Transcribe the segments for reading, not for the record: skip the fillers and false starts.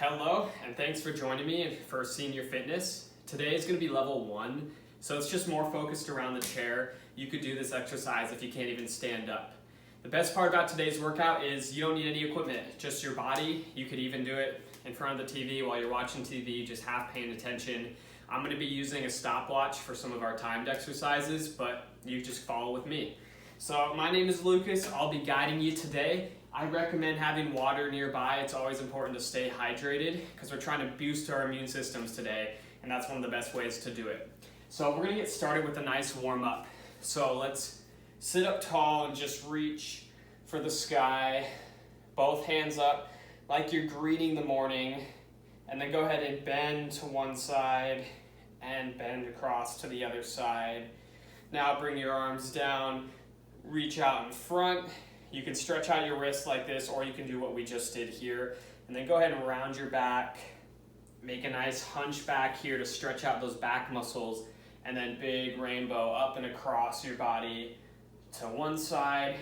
Hello, and thanks for joining me for Senior Fitness. Today is going to be level 1, so it's just more focused around the chair. You could do this exercise if you can't even stand up. The best part about today's workout is you don't need any equipment, just your body. You could even do it in front of the TV while you're watching TV, just half paying attention. I'm going to be using a stopwatch for some of our timed exercises, but you just follow with me. So my name is Lucas. I'll be guiding you today. I recommend having water nearby. It's always important to stay hydrated because we're trying to boost our immune systems today, and that's one of the best ways to do it. So we're going to get started with a nice warm up. So let's sit up tall and just reach for the sky, both hands up like you're greeting the morning, and then go ahead and bend to one side and bend across to the other side. Now bring your arms down, reach out in front. You can stretch out your wrists like this, or you can do what we just did here. And then go ahead and round your back. Make a nice hunch back here to stretch out those back muscles. And then big rainbow up and across your body to one side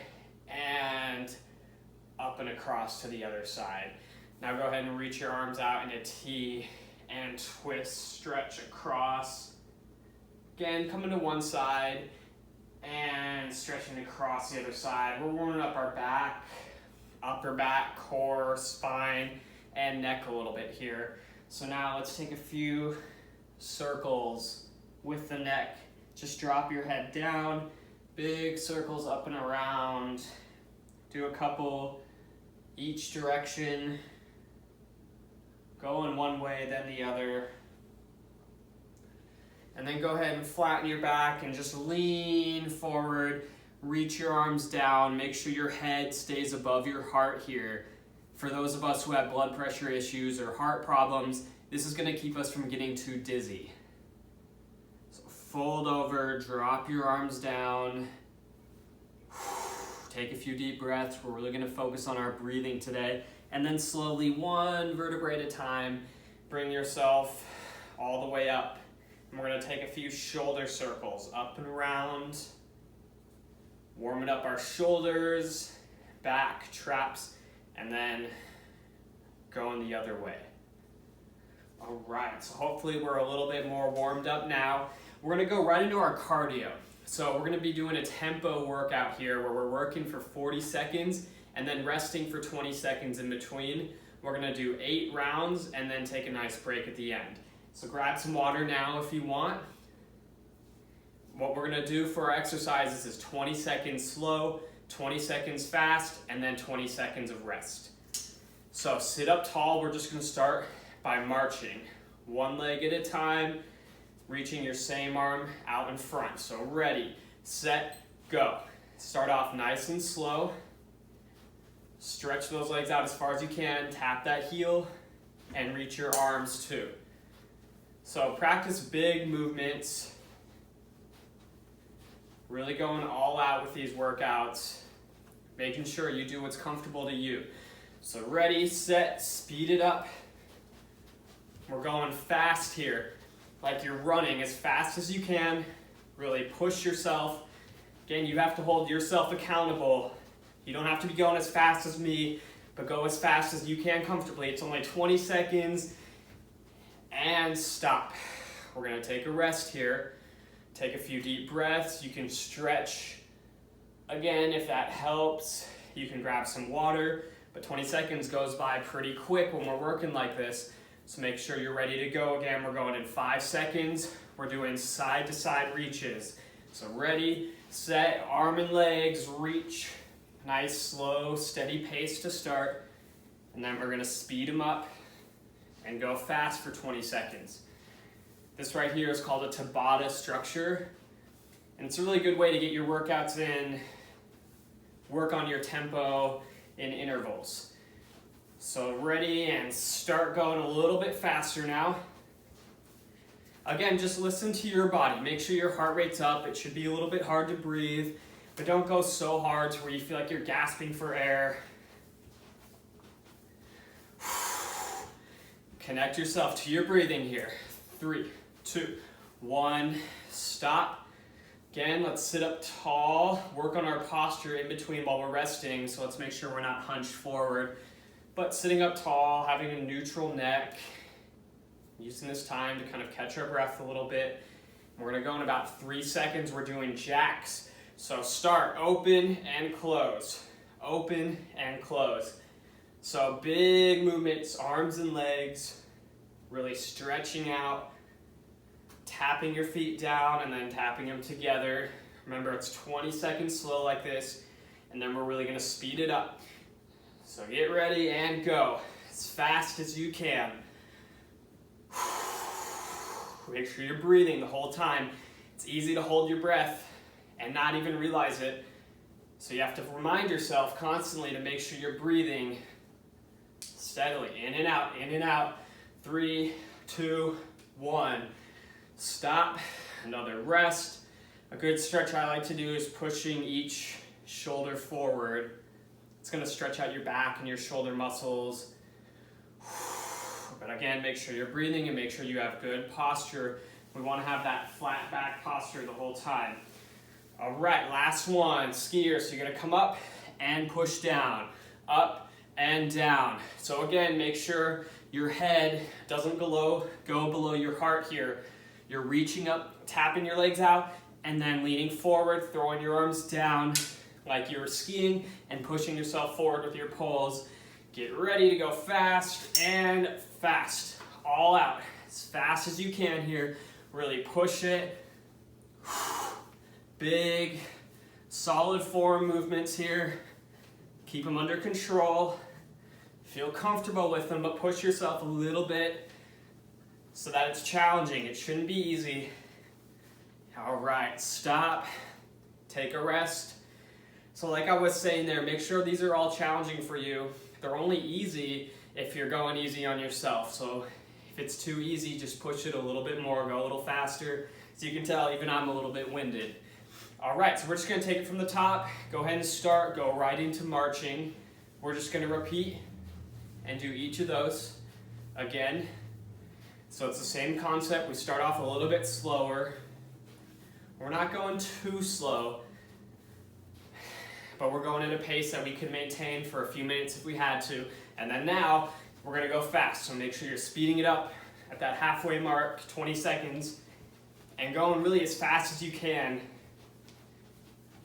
and up and across to the other side. Now go ahead and reach your arms out in a T and twist, stretch across. Again, coming to one side and stretching across the other side. We're warming up our back, upper back, core, spine, and neck a little bit here. So now let's take a few circles with the neck. Just drop your head down, big circles up and around. Do a couple each direction. Go in one way, then the other. And then go ahead and flatten your back and just lean forward, reach your arms down, make sure your head stays above your heart here. For those of us who have blood pressure issues or heart problems, this is going to keep us from getting too dizzy. So fold over, drop your arms down, take a few deep breaths. We're really going to focus on our breathing today. And then slowly, one vertebrae at a time, bring yourself all the way up. And we're going to take a few shoulder circles up and around, warming up our shoulders, back, traps, and then going the other way. All right, so hopefully we're a little bit more warmed up now. We're going to go right into our cardio. So we're going to be doing a tempo workout here where we're working for 40 seconds and then resting for 20 seconds in between. We're going to do 8 rounds and then take a nice break at the end. So grab some water now if you want. What we're going to do for our exercises is 20 seconds slow, 20 seconds fast, and then 20 seconds of rest. So sit up tall. We're just going to start by marching. One leg at a time, reaching your same arm out in front. So ready, set, go. Start off nice and slow. Stretch those legs out as far as you can. Tap that heel and reach your arms too. So practice big movements, really going all out with these workouts, making sure you do what's comfortable to you. So ready, set, speed it up. We're going fast here, like you're running as fast as you can. Really push yourself. Again, you have to hold yourself accountable. You don't have to be going as fast as me, but go as fast as you can comfortably. It's only 20 seconds. And stop. We're going to take a rest here. Take a few deep breaths. You can stretch again if that helps. You can grab some water, but 20 seconds goes by pretty quick when we're working like this. So make sure you're ready to go. Again, we're going in 5 seconds. We're doing side to side reaches. So ready, set, arm and legs, reach. Nice, slow, steady pace to start. And then we're going to speed them up and go fast for 20 seconds. This right here is called a Tabata structure, and it's a really good way to get your workouts in, work on your tempo in intervals. So ready, and start going a little bit faster now. Again, just listen to your body. Make sure your heart rate's up. It should be a little bit hard to breathe, but don't go so hard to where you feel like you're gasping for air. Connect yourself to your breathing here. 3, 2, 1, stop. Again, let's sit up tall, work on our posture in between while we're resting, so let's make sure we're not hunched forward. but sitting up tall, having a neutral neck, using this time to kind of catch our breath a little bit. We're gonna go in about 3 seconds. We're doing jacks. So start, open and close, open and close. So big movements, arms and legs, really stretching out, tapping your feet down and then tapping them together. Remember, it's 20 seconds slow like this, and then we're really gonna speed it up. So get ready and go as fast as you can. Make sure you're breathing the whole time. It's easy to hold your breath and not even realize it. So you have to remind yourself constantly to make sure you're breathing steadily, in and out, in and out. 3, 2, 1. Stop, another rest. A good stretch I like to do is pushing each shoulder forward. It's gonna stretch out your back and your shoulder muscles. But again, make sure you're breathing and make sure you have good posture. We wanna have that flat back posture the whole time. All right, last one, skiers. So you're gonna come up and push down, up and down. So again, make sure your head doesn't go below your heart here. You're reaching up, tapping your legs out, and then leaning forward, throwing your arms down like you were skiing and pushing yourself forward with your poles. Get ready to go fast and fast. All out, as fast as you can here. Really push it. Big, solid form movements here. Keep them under control. Feel comfortable with them, but push yourself a little bit so that it's challenging. It shouldn't be easy. All right, stop, take a rest. So like I was saying there, make sure these are all challenging for you. They're only easy if you're going easy on yourself. So if it's too easy, just push it a little bit more, go a little faster. So you can tell even I'm a little bit winded. All right, so we're just gonna take it from the top. Go ahead and start, go right into marching. We're just gonna repeat and do each of those again. So it's the same concept. We start off a little bit slower. We're not going too slow, but we're going at a pace that we can maintain for a few minutes if we had to. And then now, we're gonna go fast. So make sure you're speeding it up at that halfway mark, 20 seconds, and going really as fast as you can.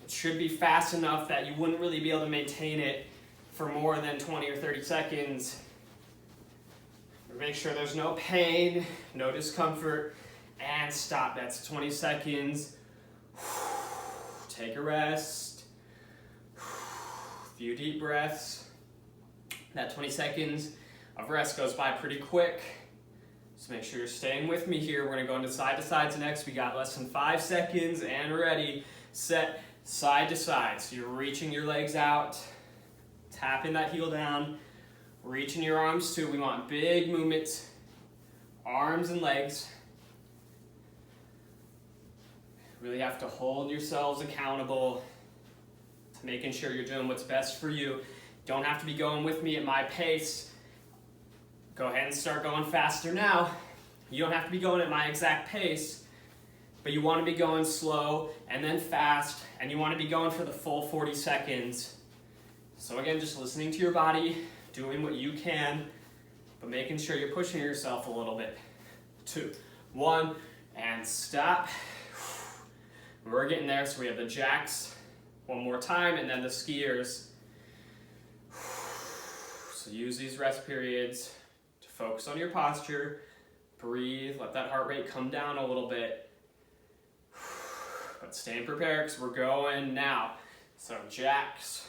It should be fast enough that you wouldn't really be able to maintain it for more than 20 or 30 seconds. Make sure there's no pain, no discomfort, and stop. That's 20 seconds. Take a rest. Few deep breaths. That 20 seconds of rest goes by pretty quick. So make sure you're staying with me here. We're gonna go into side to sides next. We got less than 5 seconds and ready, set, side to side. So you're reaching your legs out, tapping that heel down, reaching your arms too. We want big movements, arms and legs. Really have to hold yourselves accountable to making sure you're doing what's best for you. Don't have to be going with me at my pace. Go ahead and start going faster now. You don't have to be going at my exact pace, but you want to be going slow and then fast, and you want to be going for the full 40 seconds. So again, just listening to your body, doing what you can, but making sure you're pushing yourself a little bit. 2, 1, and stop. We're getting there, so we have the jacks one more time, and then the skiers. So use these rest periods to focus on your posture, breathe, let that heart rate come down a little bit. But stay prepared because we're going now. So jacks,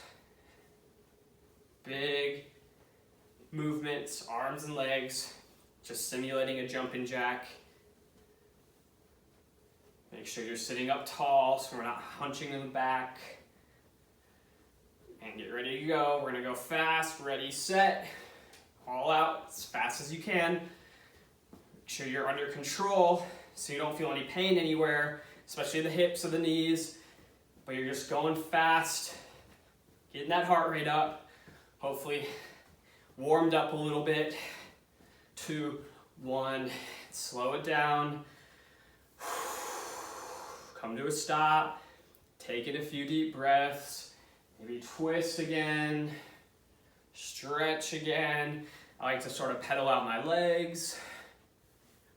big movements, arms and legs, just simulating a jumping jack. Make sure you're sitting up tall so we're not hunching in the back. And get ready to go. We're gonna go fast, ready, set, all out as fast as you can. Make sure you're under control so you don't feel any pain anywhere, especially the hips or the knees, but you're just going fast, getting that heart rate up, hopefully warmed up a little bit. 2, 1, slow it down. Come to a stop, take in a few deep breaths, maybe twist again, Stretch again. I like to sort of pedal out my legs.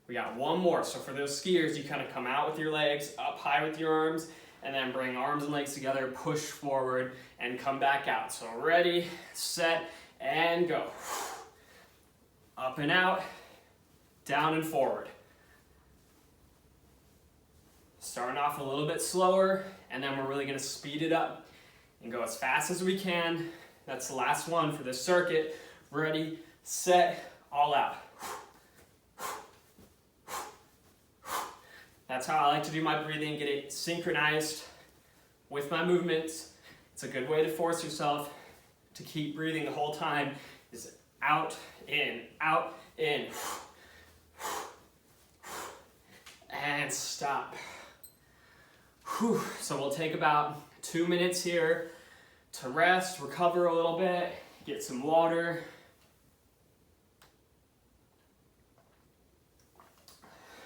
We got one more. So for those skiers, you kind of come out with your legs, up high with your arms, and then bring arms and legs together, push forward, and come back out. So ready, set, and go. Up and out, down and forward. Starting off a little bit slower, and then we're really gonna speed it up and go as fast as we can. That's the last one for this circuit. Ready, set, all out. That's how I like to do my breathing, get it synchronized with my movements. It's a good way to force yourself to keep breathing the whole time. Is out, in, and stop. So we'll take about 2 minutes here to rest, recover a little bit, get some water.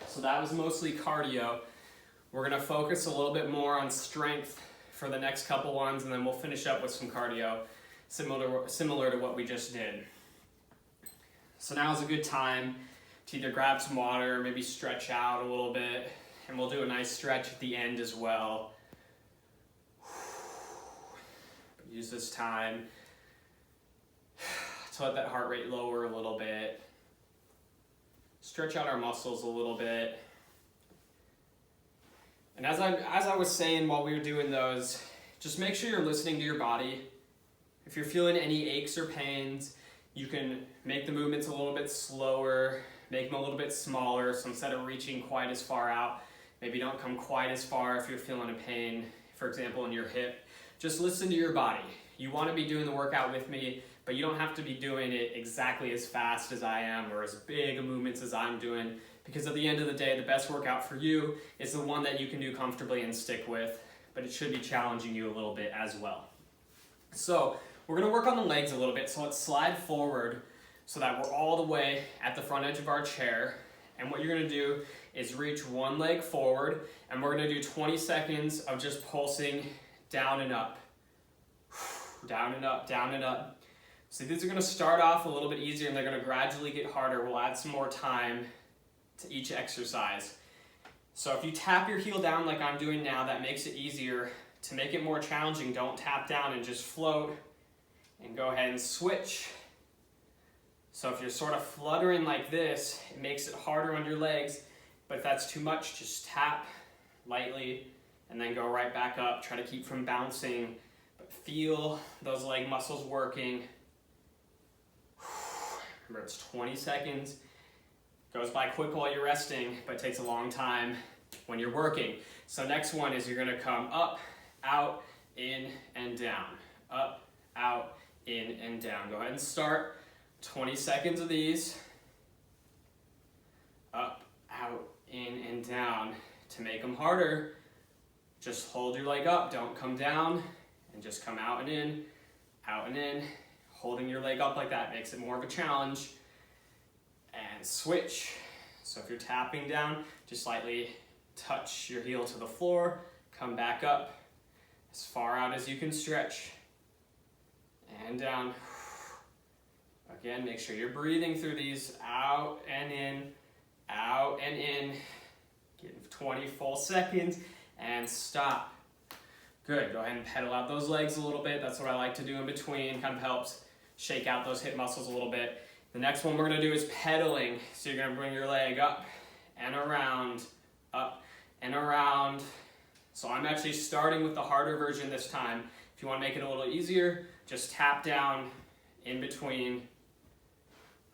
So that was mostly cardio. We're gonna focus a little bit more on strength for the next couple ones, and then we'll finish up with some cardio similar to what we just did. So now is a good time to either grab some water, maybe stretch out a little bit, and we'll do a nice stretch at the end as well. Use this time to let that heart rate lower a little bit. Stretch out our muscles a little bit. And as I was saying while we were doing those, just make sure you're listening to your body. If you're feeling any aches or pains, you can make the movements a little bit slower, make them a little bit smaller, so instead of reaching quite as far out, maybe don't come quite as far if you're feeling a pain, for example, in your hip. Just listen to your body. You want to be doing the workout with me, but you don't have to be doing it exactly as fast as I am or as big of movements as I'm doing, because at the end of the day, the best workout for you is the one that you can do comfortably and stick with, but it should be challenging you a little bit as well. So we're going to work on the legs a little bit, so let's slide forward so that we're all the way at the front edge of our chair. And what you're going to do is reach one leg forward, and we're going to do 20 seconds of just pulsing down and up. Down and up, down and up. So these are going to start off a little bit easier, and they're going to gradually get harder. We'll add some more time to each exercise. So if you tap your heel down like I'm doing now, that makes it easier. To make it more challenging, don't tap down and just float, and go ahead and switch. So if you're sort of fluttering like this, it makes it harder on your legs, but if that's too much, just tap lightly and then go right back up. Try to keep from bouncing, but feel those leg muscles working. Remember, it's 20 seconds. Goes by quick while you're resting, but takes a long time when you're working. So next one is you're gonna come up, out, in, and down. Up, out, in, and down. Go ahead and start. 20 seconds of these. Up, out, in, and down. To make them harder, just hold your leg up, don't come down, and just come out and in, holding your leg up like that makes it more of a challenge. And switch. So if you're tapping down, just slightly touch your heel to the floor, come back up as far out as you can stretch, and down. Again, make sure you're breathing through these, out and in, Give 20 full seconds, and stop. Good, go ahead and pedal out those legs a little bit. That's what I like to do in between, kind of helps shake out those hip muscles a little bit. The next one we're gonna do is pedaling. So you're gonna bring your leg up and around, up and around. So I'm actually starting with the harder version this time. If you wanna make it a little easier, just tap down in between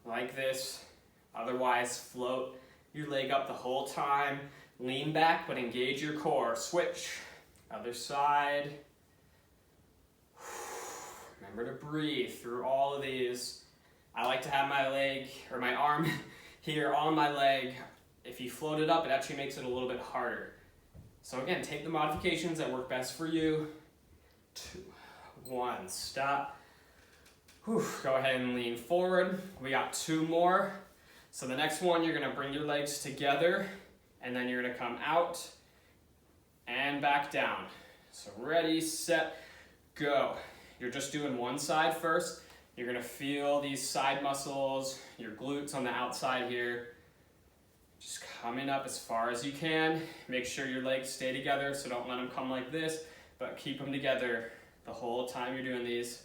like this. Otherwise, float your leg up the whole time. Lean back, but engage your core. Switch, other side. Remember to breathe through all of these. I like to have my leg, or my arm here on my leg. If you float it up, it actually makes it a little bit harder. So again, take the modifications that work best for you. 2, 1, stop. Whew. Go ahead and lean forward. We got 2 more. So the next one, you're gonna bring your legs together, and then you're gonna come out and back down. So ready, set, go. You're just doing one side first. You're gonna feel these side muscles, your glutes on the outside here, just coming up as far as you can. Make sure your legs stay together, so don't let them come like this, but keep them together the whole time you're doing these.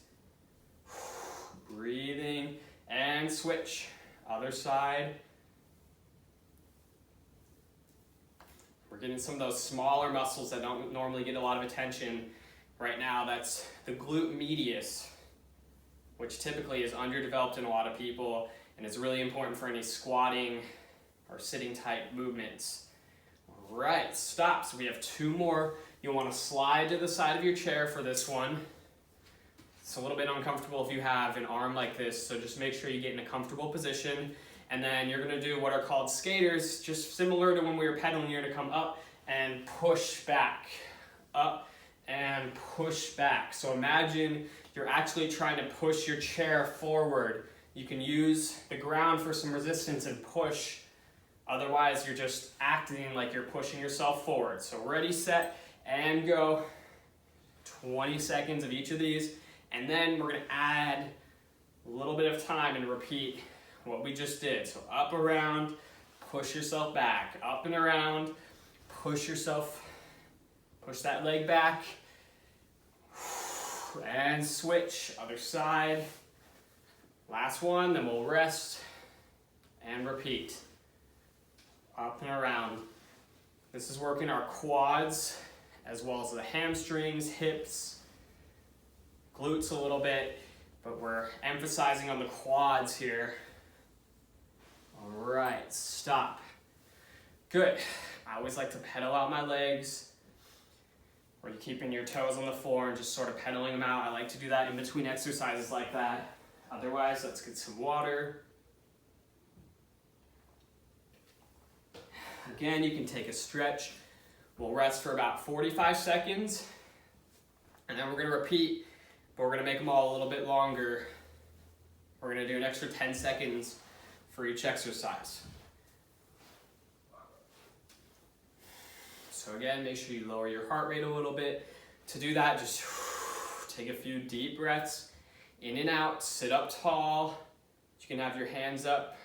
Breathing and switch. Other side. We're getting some of those smaller muscles that don't normally get a lot of attention right now. That's the glute medius, which typically is underdeveloped in a lot of people and is really important for any squatting or sitting type movements. All right, stop. So we have 2 more. You'll want to slide to the side of your chair for this one. It's a little bit uncomfortable if you have an arm like this, so just make sure you get in a comfortable position. And then you're gonna do what are called skaters, just similar to when we were pedaling. You're gonna come up and push back, up and push back. So imagine you're actually trying to push your chair forward. You can use the ground for some resistance and push. Otherwise, you're just acting like you're pushing yourself forward. So ready, set, and go. 20 seconds of each of these. And then we're gonna add a little bit of time and repeat what we just did. So up, around, push yourself back. Up and around, push yourself, push that leg back. And switch, other side. Last one, then we'll rest and repeat. Up and around. This is working our quads as well as the hamstrings, hips, glutes a little bit, but we're emphasizing on the quads here. All right, stop. Good. I always like to pedal out my legs, or you're keeping your toes on the floor and just sort of pedaling them out. I like to do that in between exercises like that. Otherwise, let's get some water. Again, you can take a stretch. We'll rest for about 45 seconds, and then we're gonna repeat, but we're gonna make them all a little bit longer. We're gonna do an extra 10 seconds for each exercise. So again, make sure you lower your heart rate a little bit. To do that, just take a few deep breaths in and out, sit up tall. You can have your hands up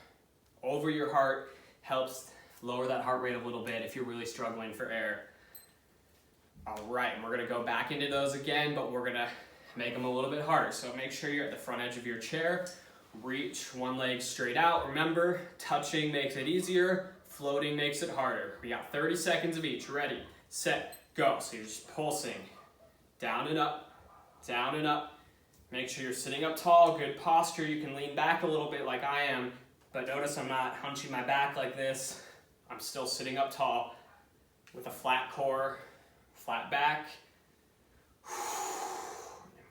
over your heart, helps lower that heart rate a little bit if you're really struggling for air. All right, and we're gonna go back into those again, but we're gonna make them a little bit harder. So make sure you're at the front edge of your chair. Reach one leg straight out. Remember, touching makes it easier, floating makes it harder. We got 30 seconds of each. Ready, set, go. So you're just pulsing down and up, down and up. Make sure you're sitting up tall, good posture. You can lean back a little bit like I am, but notice I'm not hunching my back like this. I'm still sitting up tall with a flat core, flat back.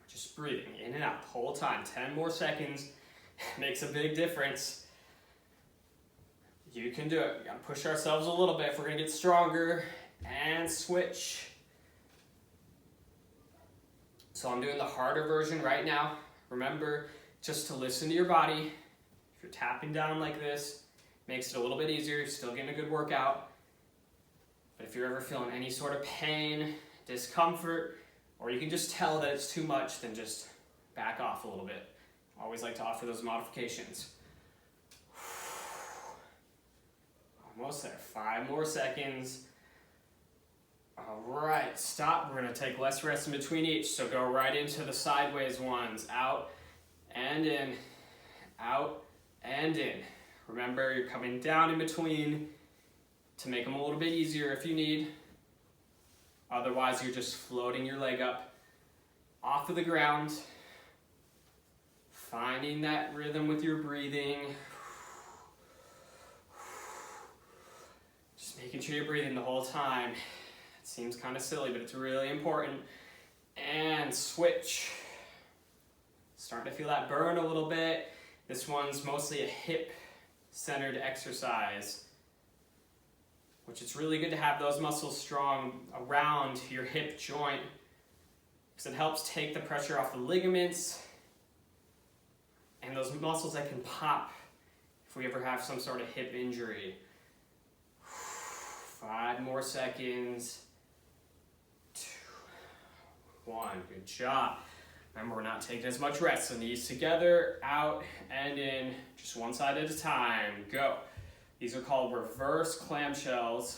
Just breathing in and out the whole time. 10 more seconds makes a big difference. You can do it. We gotta push ourselves a little bit if we're gonna get stronger. And switch. So I'm doing the harder version right now. Remember, just to listen to your body. If you're tapping down like this, makes it a little bit easier. You're still getting a good workout. But if you're ever feeling any sort of pain, discomfort, or you can just tell that it's too much, then just back off a little bit. Always like to offer those modifications. Almost there, 5 more seconds. All right, stop. We're gonna take less rest in between each, so go right into the sideways ones. Out and in, out and in. Remember, you're coming down in between to make them a little bit easier if you need. Otherwise, you're just floating your leg up off of the ground, finding that rhythm with your breathing. Just making sure you're breathing the whole time. It seems kind of silly, but it's really important. And switch. Starting to feel that burn a little bit. This one's mostly a hip-centered exercise, which it's really good to have those muscles strong around your hip joint because it helps take the pressure off the ligaments and those muscles that can pop if we ever have some sort of hip injury. 5 more seconds. 2, 1, good job. Remember, we're not taking as much rest, so knees together, out and in, just one side at a time, go. These are called reverse clamshells.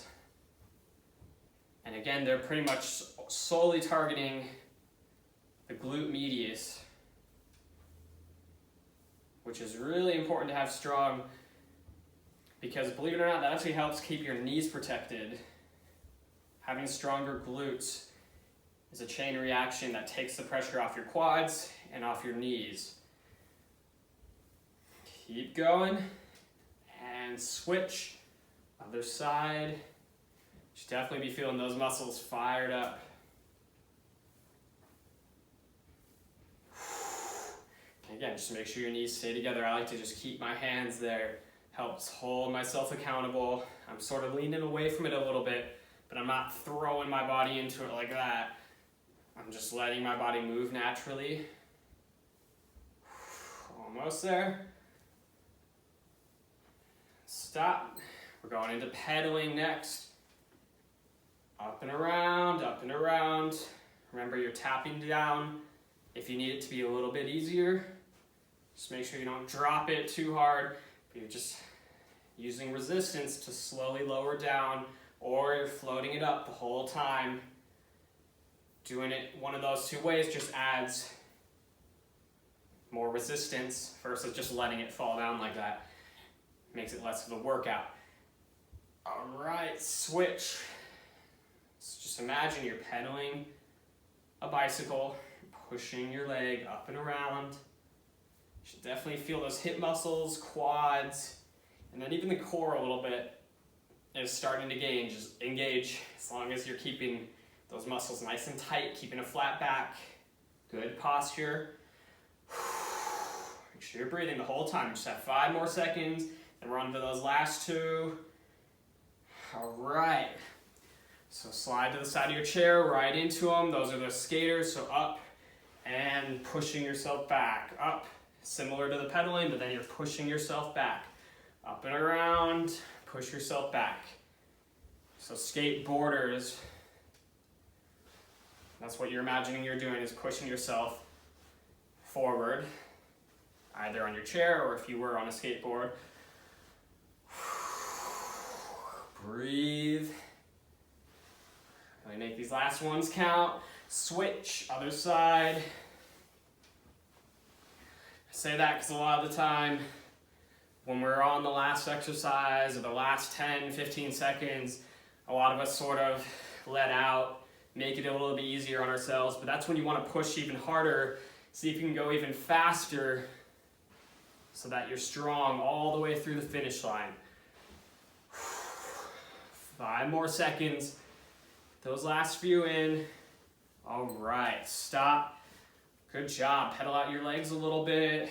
And again, they're pretty much solely targeting the glute medius, which is really important to have strong, because believe it or not, that actually helps keep your knees protected. Having stronger glutes is a chain reaction that takes the pressure off your quads and off your knees. Keep going and switch. Other side. Should definitely be feeling those muscles fired up. Again, just make sure your knees stay together. I like to just keep my hands there. Helps hold myself accountable. I'm sort of leaning away from it a little bit, but I'm not throwing my body into it like that. I'm just letting my body move naturally. Almost there. Stop. We're going into pedaling next. Up and around, up and around. Remember, you're tapping down if you need it to be a little bit easier. Just make sure you don't drop it too hard, but you're just using resistance to slowly lower down, or you're floating it up the whole time. Doing it one of those two ways just adds more resistance versus just letting it fall down like that. Makes it less of a workout. All right, switch. So just imagine you're pedaling a bicycle, pushing your leg up and around. You should definitely feel those hip muscles, quads, and then even the core a little bit is starting to engage as long as you're keeping those muscles nice and tight, keeping a flat back. Good posture. Make sure you're breathing the whole time. Just have 5 more seconds, then we're on to those last 2. All right. So slide to the side of your chair, right into them. Those are the skaters, so up and pushing yourself back. Up, similar to the pedaling, but then you're pushing yourself back. Up and around, push yourself back. So skateboarders, that's what you're imagining you're doing, is pushing yourself forward, either on your chair or if you were on a skateboard. Breathe. Really make these last ones count. Switch, other side. I say that because a lot of the time when we're on the last exercise or the last 10, 15 seconds, a lot of us sort of let out, make it a little bit easier on ourselves, but that's when you want to push even harder, see if you can go even faster so that you're strong all the way through the finish line. 5 more seconds. Those last few in. All right, stop. Good job. Pedal out your legs a little bit.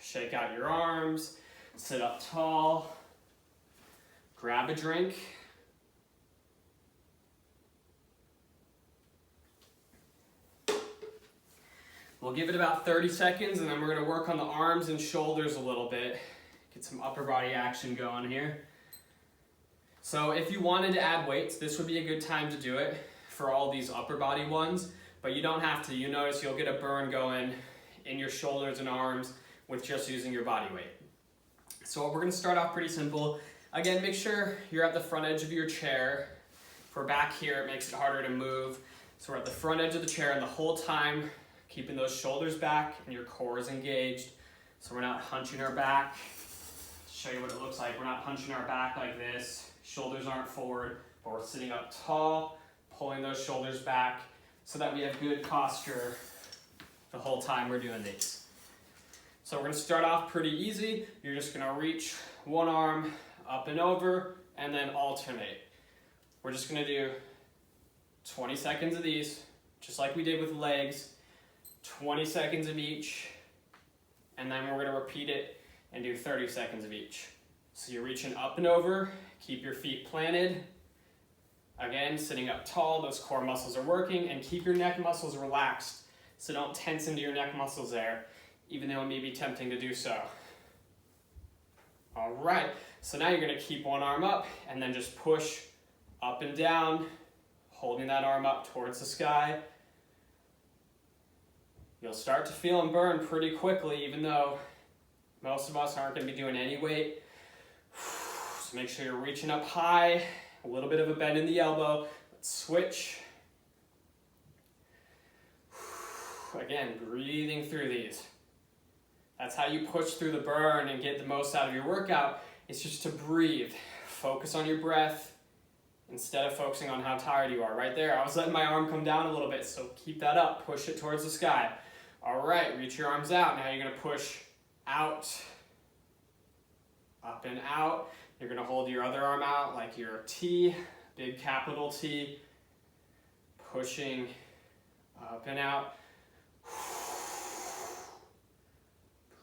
Shake out your arms. Sit up tall. Grab a drink. We'll give it about 30 seconds and then we're going to work on the arms and shoulders a little bit. Get some upper body action going here. So if you wanted to add weights, this would be a good time to do it for all these upper body ones, but you don't have to. You notice you'll get a burn going in your shoulders and arms with just using your body weight. So we're going to start off pretty simple. Again, make sure you're at the front edge of your chair. If we're back here, it makes it harder to move. So we're at the front edge of the chair and the whole time keeping those shoulders back and your core is engaged. So we're not hunching our back. Show you what it looks like. We're not hunching our back like this. Shoulders aren't forward, but we're sitting up tall, pulling those shoulders back so that we have good posture the whole time we're doing these. So we're going to start off pretty easy. You're just going to reach one arm up and over and then alternate. We're just going to do 20 seconds of these, just like we did with legs, 20 seconds of each, and then we're going to repeat it and do 30 seconds of each. So you're reaching up and over, keep your feet planted. Again, sitting up tall, those core muscles are working, and keep your neck muscles relaxed. So don't tense into your neck muscles there, even though it may be tempting to do so. All right, so now you're gonna keep one arm up and then just push up and down, holding that arm up towards the sky. You'll start to feel them burn pretty quickly, even though most of us aren't going to be doing any weight. So make sure you're reaching up high, a little bit of a bend in the elbow. Let's switch. Again, breathing through these. That's how you push through the burn and get the most out of your workout. It's just to breathe. Focus on your breath instead of focusing on how tired you are. Right there, I was letting my arm come down a little bit, so keep that up. Push it towards the sky. All right, reach your arms out. Now you're going to push out, up and out. You're going to hold your other arm out like you're a T, big capital T. Pushing up and out.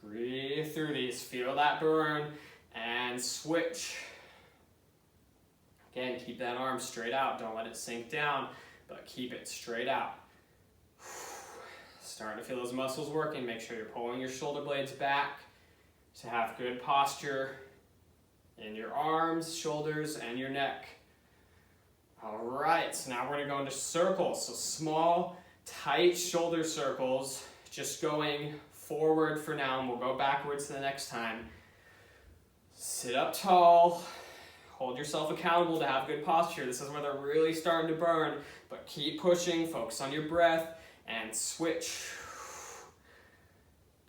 Breathe through these, feel that burn, and switch. Again, keep that arm straight out. Don't let it sink down, but keep it straight out. Starting to feel those muscles working. Make sure you're pulling your shoulder blades back to have good posture in your arms, shoulders, and your neck. All right, so now we're gonna go into circles. So small, tight shoulder circles, just going forward for now, and we'll go backwards the next time. Sit up tall, hold yourself accountable to have good posture. This is where they're really starting to burn, but keep pushing, focus on your breath, and switch.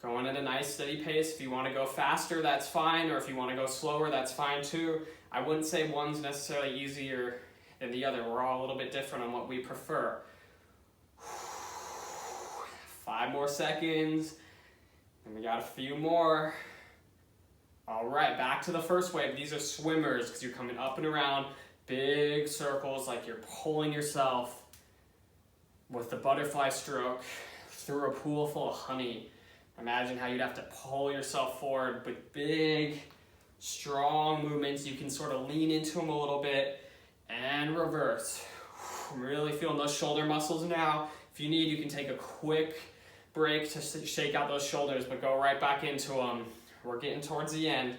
Going at a nice steady pace. If you want to go faster, that's fine, or if you want to go slower, that's fine too. I wouldn't say one's necessarily easier than the other. We're all a little bit different on what we prefer. 5 more seconds. And we got a few more. All right, back to the first wave. These are swimmers because you're coming up and around big circles like you're pulling yourself with the butterfly stroke through a pool full of honey. Imagine how you'd have to pull yourself forward with big, strong movements. You can sort of lean into them a little bit and reverse. I'm really feeling those shoulder muscles now. If you need, you can take a quick break to shake out those shoulders, but go right back into them. We're getting towards the end.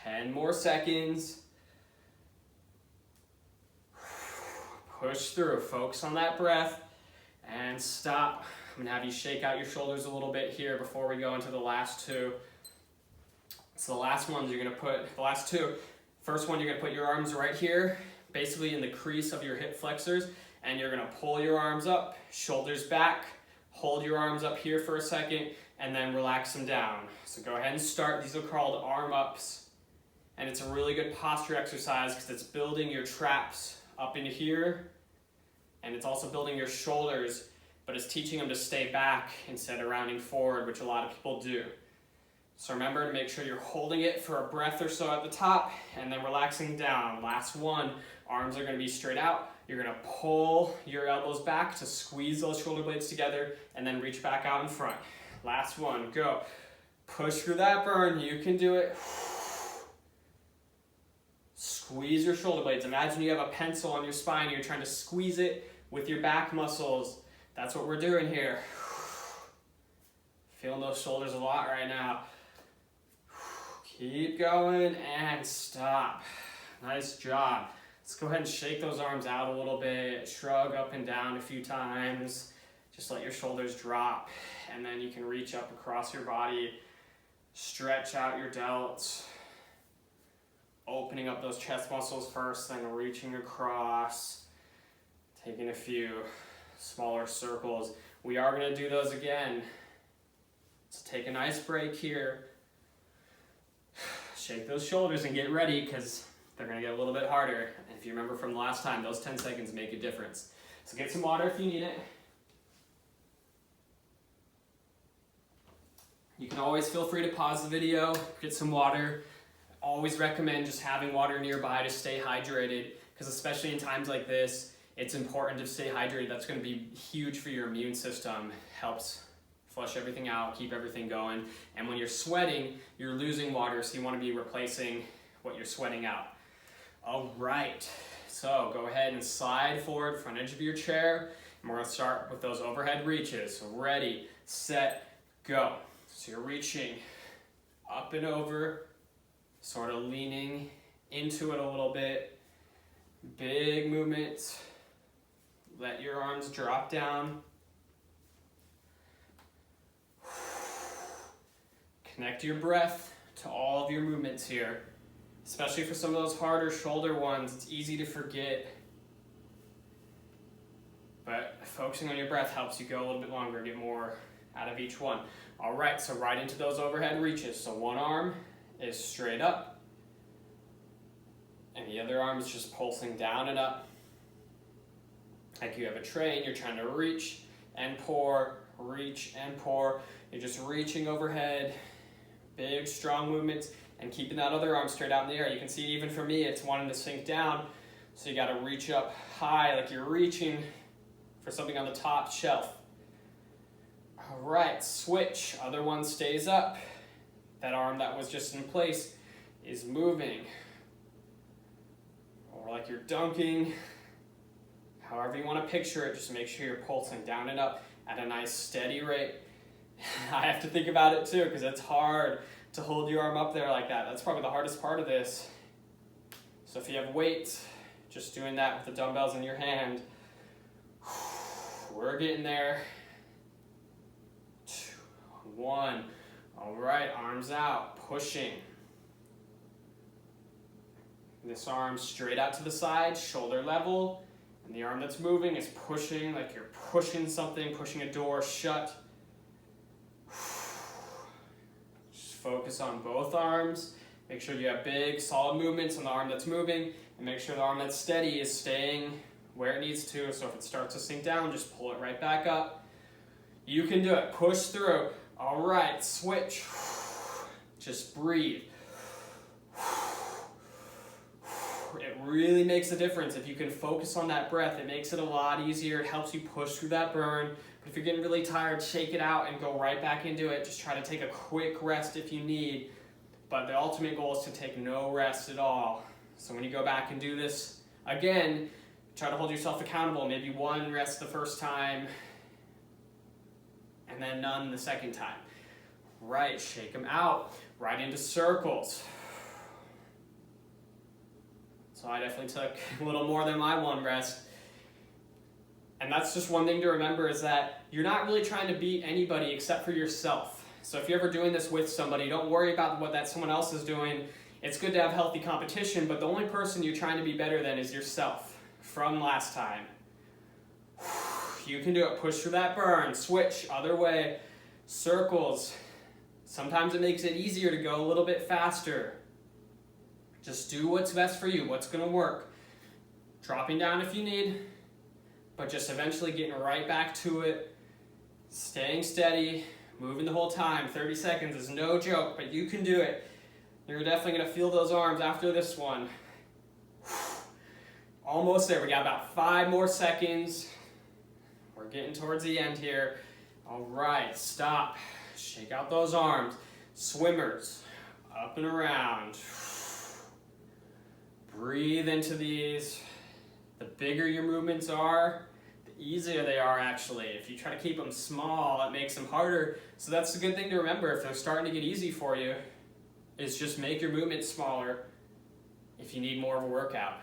10 more seconds. Push through, focus on that breath, and stop. I'm gonna have you shake out your shoulders a little bit here before we go into the last two. So the last ones you're gonna put, the last two, first one you're gonna put your arms right here, basically in the crease of your hip flexors, and you're gonna pull your arms up, shoulders back, hold your arms up here for a second, and then relax them down. So go ahead and start. These are called arm ups, and it's a really good posture exercise because it's building your traps up into here, and it's also building your shoulders, but it's teaching them to stay back instead of rounding forward, which a lot of people do. So remember to make sure you're holding it for a breath or so at the top, and then relaxing down. Last one, arms are gonna be straight out. You're gonna pull your elbows back to squeeze those shoulder blades together, and then reach back out in front. Last one, go. Push through that burn, you can do it. Squeeze your shoulder blades. Imagine you have a pencil on your spine, you're trying to squeeze it with your back muscles. That's what we're doing here. Feeling those shoulders a lot right now. Keep going and stop. Nice job. Let's go ahead and shake those arms out a little bit. Shrug up and down a few times. Just let your shoulders drop, and then you can reach up across your body. Stretch out your delts. Opening up those chest muscles first, then reaching across. Taking a few smaller circles. We are going to do those again. So take a nice break here. Shake those shoulders and get ready because they're going to get a little bit harder. And if you remember from the last time, those 10 seconds make a difference. So get some water if you need it. You can always feel free to pause the video, get some water. Always recommend just having water nearby to stay hydrated, because especially in times like this, it's important to stay hydrated. That's going to be huge for your immune system. Helps flush everything out, keep everything going. And when you're sweating, you're losing water, so you want to be replacing what you're sweating out. All right, so go ahead and slide forward, front edge of your chair, and we're going to start with those overhead reaches. So ready, set, go. So you're reaching up and over, sort of leaning into it a little bit. Big movement. Let your arms drop down. Connect your breath to all of your movements here. Especially for some of those harder shoulder ones, it's easy to forget. But focusing on your breath helps you go a little bit longer, get more out of each one. All right, so right into those overhead reaches. So one arm is straight up, and the other arm is just pulsing down and up. Like you have a tray and you're trying to reach and pour, reach and pour. You're just reaching overhead, big strong movements, and keeping that other arm straight out in the air. You can see even for me, it's wanting to sink down, so you gotta reach up high like you're reaching for something on the top shelf. All right, switch. Other one stays up. That arm that was just in place is moving. Or like you're dunking. However you want to picture it, just make sure you're pulsing down and up at a nice steady rate. I have to think about it too, because it's hard to hold your arm up there like that. That's probably the hardest part of this. So if you have weight, just doing that with the dumbbells in your hand. We're getting there. 2, 1. All right, arms out, pushing. This arm straight out to the side, shoulder level. And the arm that's moving is pushing like you're pushing something, pushing a door shut. Just focus on both arms. Make sure you have big, solid movements on the arm that's moving, and make sure the arm that's steady is staying where it needs to. So if it starts to sink down, just pull it right back up. You can do it. Push through. All right, switch. Just breathe. It really makes a difference if you can focus on that breath. It makes it a lot easier. It helps you push through that burn. But if you're getting really tired, shake it out and go right back into it. Just try to take a quick rest if you need. But the ultimate goal is to take no rest at all. So when you go back and do this again, try to hold yourself accountable. Maybe one rest the first time and then none the second time. Right, shake them out. Right into circles. So I definitely took a little more than my one rest. And that's just one thing to remember, is that you're not really trying to beat anybody except for yourself. So if you're ever doing this with somebody, don't worry about what that someone else is doing. It's good to have healthy competition, but the only person you're trying to be better than is yourself from last time. You can do it. Push through that burn. Switch, other way. Circles. Sometimes it makes it easier to go a little bit faster. Just do what's best for you, what's going to work. Dropping down if you need, but just eventually getting right back to it. Staying steady, moving the whole time. 30 seconds is no joke, but you can do it. You're definitely going to feel those arms after this one. Almost there. We got about 5 more seconds. We're getting towards the end here. All right, stop. Shake out those arms. Swimmers, up and around. Breathe into these. The bigger your movements are, the easier they are actually. If you try to keep them small, it makes them harder. So that's a good thing to remember. If they're starting to get easy for you, is just make your movements smaller if you need more of a workout.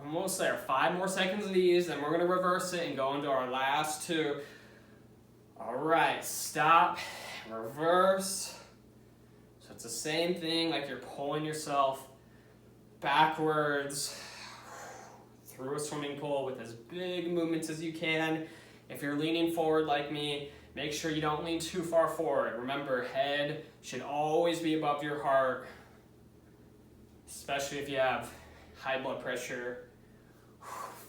Almost there. 5 more seconds of these, then we're going to reverse it and go into our last 2. All right, stop, reverse. So it's the same thing, like you're pulling yourself backwards through a swimming pool with as big movements as you can. If you're leaning forward like me, make sure you don't lean too far forward. Remember, head should always be above your heart, especially if you have high blood pressure.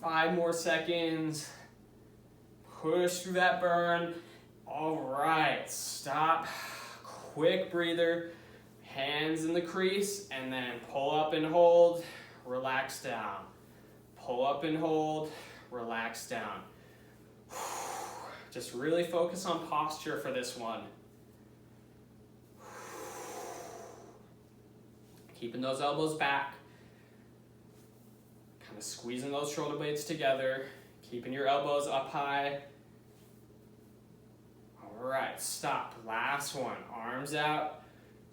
5 more seconds. Push through that burn. All right, stop. Quick breather. Hands in the crease, and then pull up and hold, relax down. Pull up and hold, relax down. Just really focus on posture for this one. Keeping those elbows back. Kind of squeezing those shoulder blades together. Keeping your elbows up high. All right, stop. Last one. Arms out.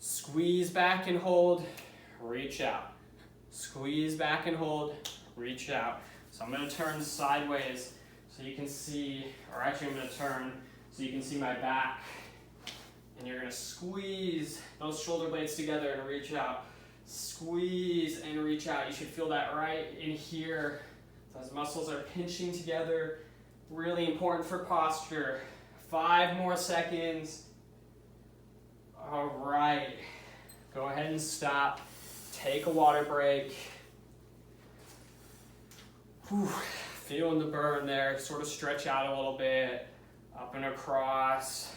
Squeeze back and hold, reach out. Squeeze back and hold, reach out. So I'm going to turn sideways so you can see, or actually I'm going to turn so you can see my back And you're gonna squeeze those shoulder blades together and reach out. Squeeze and reach out. You should feel that right in here. Those muscles are pinching together. Really important for posture. 5 more seconds. All right. Go ahead and stop. Take a water break. Whew. Feeling the burn there. Sort of stretch out a little bit. Up and across.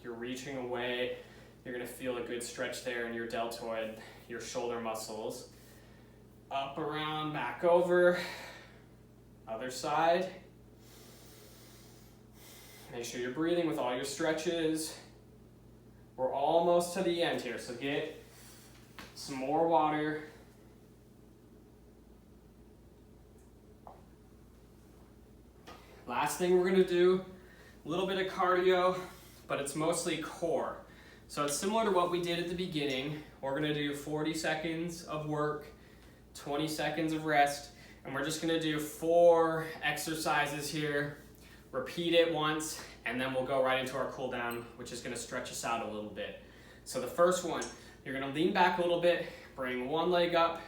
You're reaching away. You're going to feel a good stretch there in your deltoid, your shoulder muscles. Up, around, back over. Other side. Make sure you're breathing with all your stretches. We're almost to the end here, so get some more water. Last thing we're going to do, a little bit of cardio, but it's mostly core. So it's similar to what we did at the beginning. We're going to do 40 seconds of work, 20 seconds of rest, and we're just going to do 4 exercises here. Repeat it once, and then we'll go right into our cool down, which is going to stretch us out a little bit. So the first one, you're going to lean back a little bit, bring one leg up,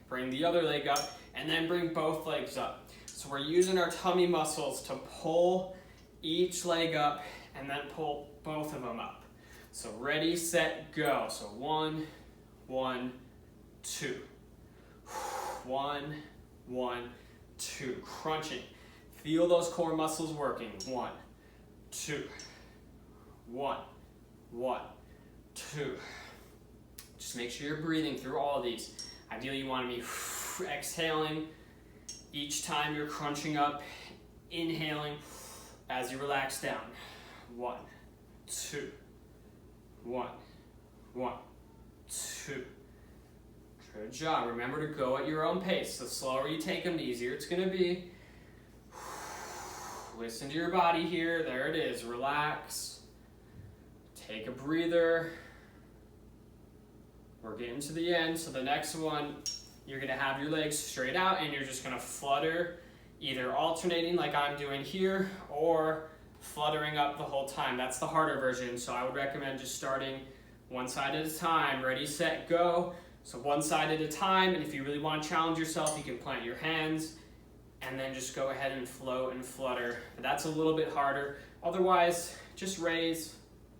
bring the other leg up, and then bring both legs up. So we're using our tummy muscles to pull each leg up and then pull both of them up. So ready, set, go. So 1, 1, 2. 1, 1, 2. Crunching. Feel those core muscles working. 1, 2. 1, 1, 2. Just make sure you're breathing through all of these. Ideally, you want to be exhaling each time you're crunching up, inhaling as you relax down. 1, 2. 1, 1, 2. Good job. Remember to go at your own pace. The slower you take them, the easier it's going to be. Listen to your body here. There it is. Relax. Take a breather. We're getting to the end. So the next one, you're going to have your legs straight out and you're just going to flutter, either alternating like I'm doing here or fluttering up the whole time. That's the harder version. So I would recommend just starting one side at a time. Ready, set, go. So one side at a time. And if you really want to challenge yourself, you can plant your hands and then just go ahead and float and flutter. But that's a little bit harder. Otherwise, just raise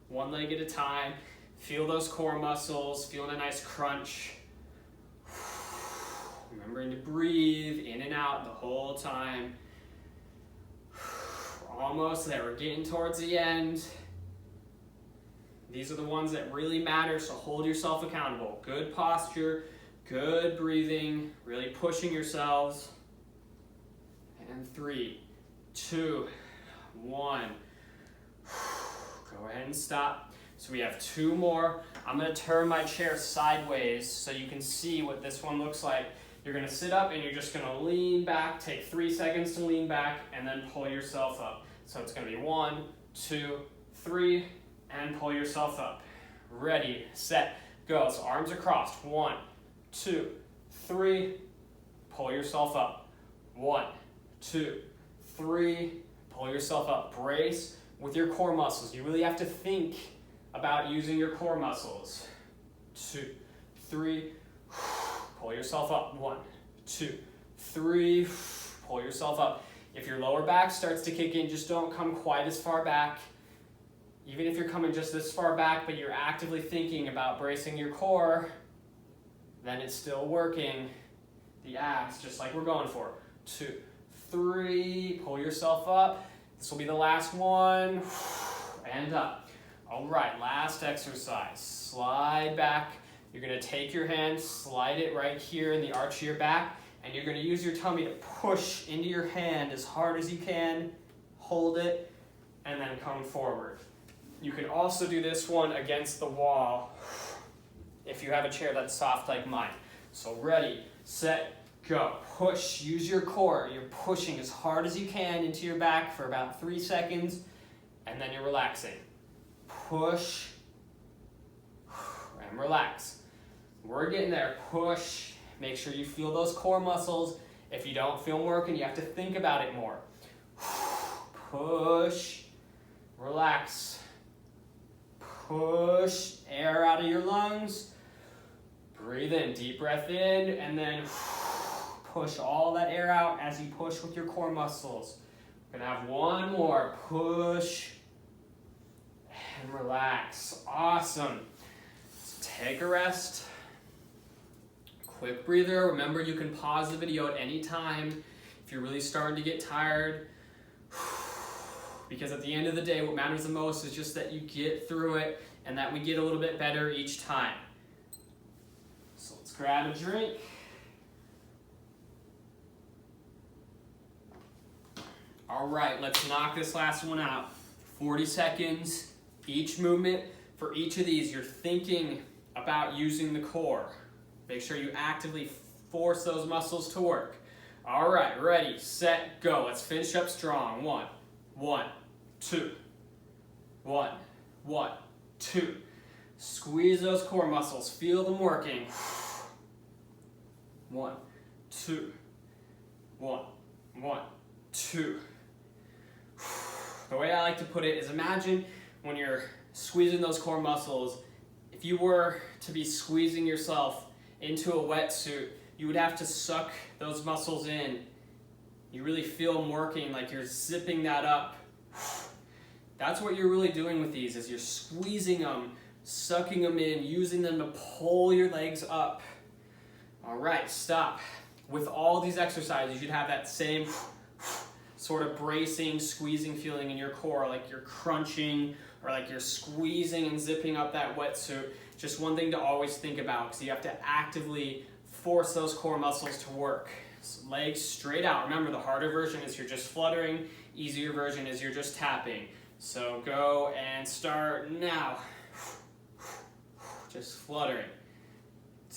one leg at a time. Feel those core muscles, feeling a nice crunch. Remembering to breathe in and out the whole time. We're almost there. We're getting towards the end. These are the ones that really matter, so hold yourself accountable. Good posture, good breathing, really pushing yourselves. And 3, 2, 1. Go ahead and stop. So we have 2 more. I'm going to turn my chair sideways so you can see what this one looks like. You're going to sit up and you're just going to lean back. Take 3 seconds to lean back and then pull yourself up. So it's going to be 1, 2, 3, and pull yourself up. Ready, set, go. So arms are crossed. 1, 2, 3. Pull yourself up. 1, 2, 3. Pull yourself up. Brace with your core muscles. You really have to think about using your core muscles. 2, 3. Pull yourself up. 1, 2, 3. Pull yourself up. If your lower back starts to kick in, just don't come quite as far back. Even if you're coming just this far back, but you're actively thinking about bracing your core, then it's still working the abs, just like we're going for. 2, 3. Pull yourself up. This will be the last one. And up. All right, last exercise. Slide back. You're going to take your hand, slide it right here in the arch of your back, and you're going to use your tummy to push into your hand as hard as you can. Hold it, and then come forward. You can also do this one against the wall if you have a chair that's soft like mine. So ready, set, go. Push, use your core. You're pushing as hard as you can into your back for about 3 seconds, and then you're relaxing. Push, and relax. We're getting there. Push, make sure you feel those core muscles. If you don't feel them working, you have to think about it more. Push, relax. push air out of your lungs. Breathe in, deep breath in, and then push all that air out as you push with your core muscles. We're gonna have one more. Push and relax. Awesome. So take a rest. Quick breather. Remember, you can pause the video at any time if you're really starting to get tired. Because at the end of the day, what matters the most is just that you get through it and that we get a little bit better each time. So let's grab a drink. All right, let's knock this last one out. 40 seconds, each movement. For each of these, you're thinking about using the core. Make sure you actively force those muscles to work. All right, ready, set, go. Let's finish up strong. 1, 2. 1, 2. Squeeze those core muscles. Feel them working. 1, 2. 1, 2. The way I like to put it is, imagine when you're squeezing those core muscles, if you were to be squeezing yourself into a wetsuit, you would have to suck those muscles in. You really feel them working, like you're zipping that up. That's what you're really doing with these, is you're squeezing them, sucking them in, using them to pull your legs up. All right, stop. With all these exercises, you should have that same sort of bracing, squeezing feeling in your core, like you're crunching or like you're squeezing and zipping up that wetsuit. Just one thing to always think about, because you have to actively force those core muscles to work. So legs straight out. Remember, the harder version is you're just fluttering, easier version is you're just tapping. So go and start now. Just fluttering.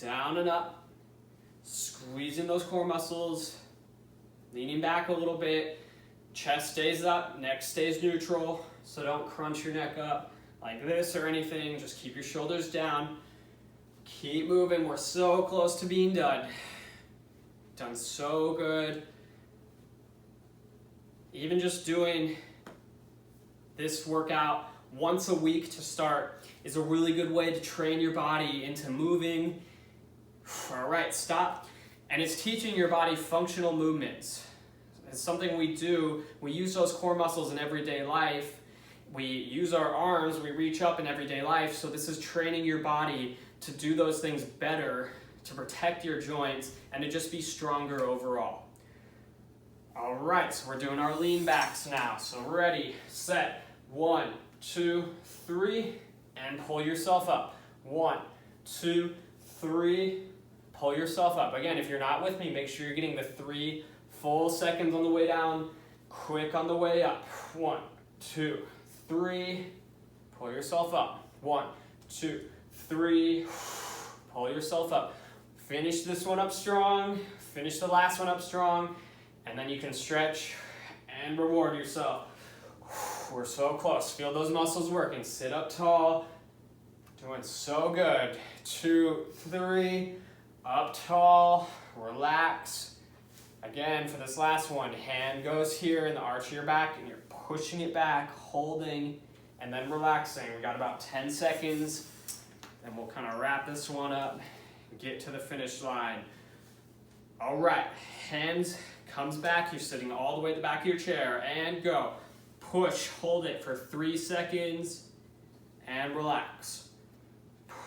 Down and up. Squeezing those core muscles. Leaning back a little bit. Chest stays up, neck stays neutral. So don't crunch your neck up like this or anything. Just keep your shoulders down. Keep moving. We're so close to being done. Done so good. Even just doing this workout once a week to start is a really good way to train your body into moving. All right, stop. And it's teaching your body functional movements. It's something we do. We use those core muscles in everyday life. We use our arms, we reach up in everyday life. So this is training your body to do those things better, to protect your joints, and to just be stronger overall. All right, so we're doing our lean backs now. So ready, set, 1, 2, 3, and pull yourself up. 1, 2, 3, pull yourself up. Again, if you're not with me, make sure you're getting the 3 full seconds on the way down, quick on the way up. 1, 2, 3, pull yourself up. 1, 2, 3, pull yourself up. Finish this one up strong, finish the last one up strong, and then you can stretch and reward yourself. We're so close. Feel those muscles working. Sit up tall. Doing so good. 2, 3, up tall, relax. Again, for this last one, hand goes here in the arch of your back, and you're pushing it back, holding, and then relaxing. We got about 10 seconds, and we'll kind of wrap this one up and get to the finish line. All right, hands comes back. You're sitting all the way at the back of your chair, and go. Push, hold it for 3 seconds, and relax.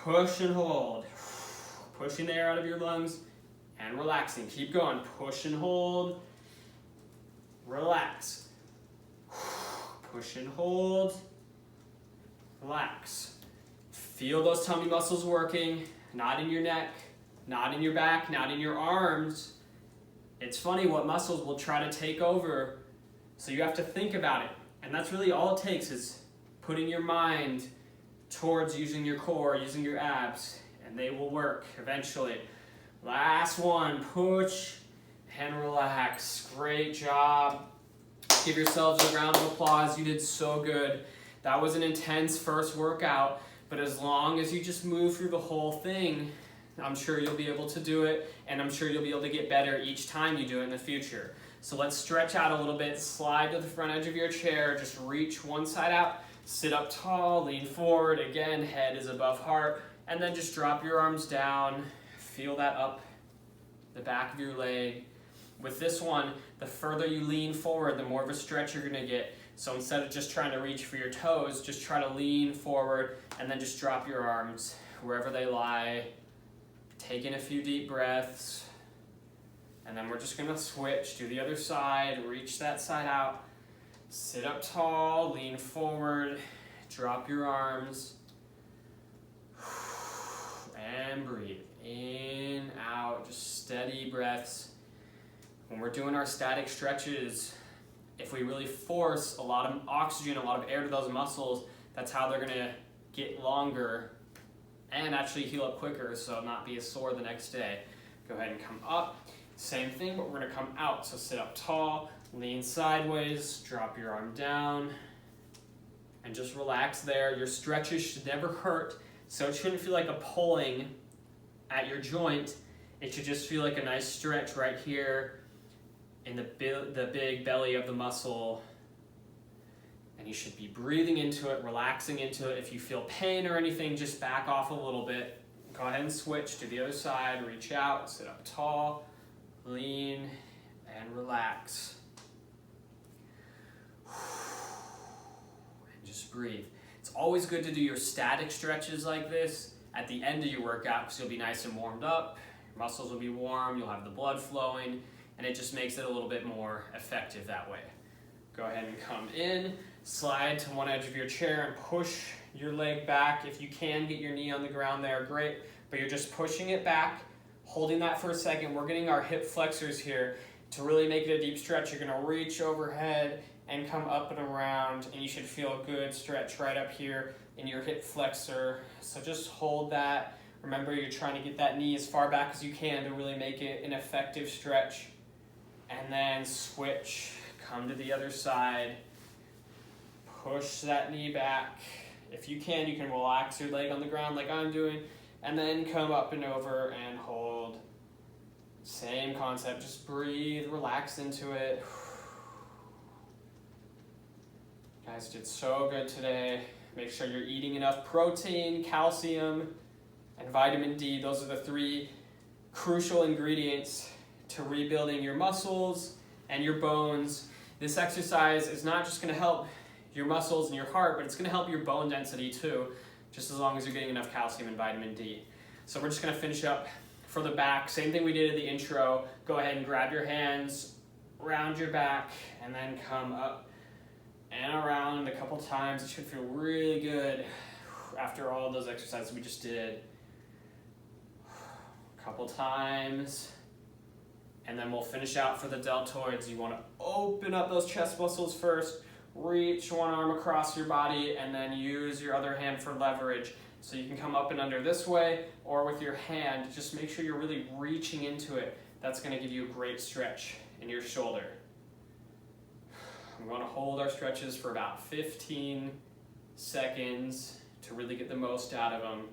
Push and hold. Pushing the air out of your lungs and relaxing. Keep going. Push and hold. Relax. Push and hold. Relax. Feel those tummy muscles working. Not in your neck, not in your back, not in your arms. It's funny what muscles will try to take over, so you have to think about it. And that's really all it takes, is putting your mind towards using your core, using your abs, and they will work eventually. Last one, push and relax. Great job. Give yourselves a round of applause. You did so good. That was an intense first workout, but as long as you just move through the whole thing, I'm sure you'll be able to do it, and I'm sure you'll be able to get better each time you do it in the future. So let's stretch out a little bit, slide to the front edge of your chair, just reach one side out, Sit up tall, lean forward. Again, head is above heart. And then just drop your arms down. Feel that up the back of your leg. With this one, the further you lean forward, the more of a stretch you're gonna get. So instead of just trying to reach for your toes, just try to lean forward and then just drop your arms wherever they lie. Take in a few deep breaths. And then we're just gonna switch to the other side, reach that side out. Sit up tall, lean forward, drop your arms, and breathe. In, out, just steady breaths. When we're doing our static stretches, if we really force a lot of oxygen, a lot of air to those muscles, that's how they're gonna get longer and actually heal up quicker, so not be as sore the next day. Go ahead and come up. Same thing, but we're gonna come out. So sit up tall, lean sideways, drop your arm down, and just relax there. Your stretches should never hurt, so it shouldn't feel like a pulling at your joint. It should just feel like a nice stretch right here in the big belly of the muscle. And you should be breathing into it, relaxing into it. If you feel pain or anything, just back off a little bit. Go ahead and switch to the other side, reach out, sit up tall, lean, and relax. And just breathe. It's always good to do your static stretches like this at the end of your workout because you'll be nice and warmed up, your muscles will be warm, you'll have the blood flowing, and it just makes it a little bit more effective that way. Go ahead and come in, slide to one edge of your chair and push your leg back. If you can get your knee on the ground there, great, but you're just pushing it back, holding that for a second. We're getting our hip flexors here. To really make it a deep stretch, you're gonna reach overhead and come up and around, and you should feel a good stretch right up here in your hip flexor. So just hold that. Remember, you're trying to get that knee as far back as you can to really make it an effective stretch. And then switch, come to the other side, push that knee back. If you can relax your leg on the ground like I'm doing, and then come up and over and hold. Same concept, just breathe, relax into it. You guys did so good today. Make sure you're eating enough protein, calcium, and vitamin D. Those are the three crucial ingredients to rebuilding your muscles and your bones. This exercise is not just going to help your muscles and your heart, but it's going to help your bone density too, just as long as you're getting enough calcium and vitamin D. So we're just going to finish up for the back. Same thing we did at the intro. Go ahead and grab your hands around your back and then come up and around a couple times. It should feel really good after all those exercises we just did. A couple times. And then we'll finish out for the deltoids. You want to open up those chest muscles first. Reach one arm across your body and then use your other hand for leverage. So you can come up and under this way or with your hand. Just make sure you're really reaching into it. That's going to give you a great stretch in your shoulder. We want to hold our stretches for about 15 seconds to really get the most out of them.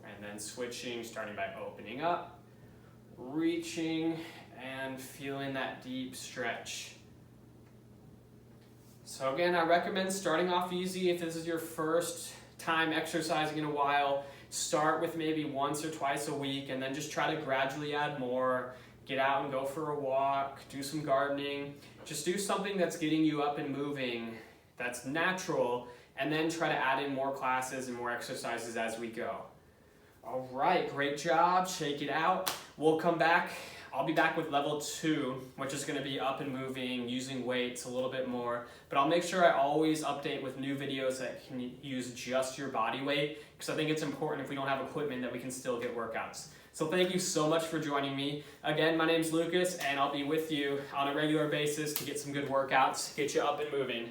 And then switching, starting by opening up, reaching, and feeling that deep stretch. So again, I recommend starting off easy. If this is your first time exercising in a while, start with maybe once or twice a week and then just try to gradually add more. Get out and go for a walk, do some gardening. Just do something that's getting you up and moving, that's natural, and then try to add in more classes and more exercises as we go. All right, great job, shake it out. We'll come back. I'll be back with level 2, which is going to be up and moving, using weights a little bit more. But I'll make sure I always update with new videos that can use just your body weight, because I think it's important if we don't have equipment that we can still get workouts. So thank you so much for joining me. Again, my name's Lucas, and I'll be with you on a regular basis to get some good workouts, get you up and moving.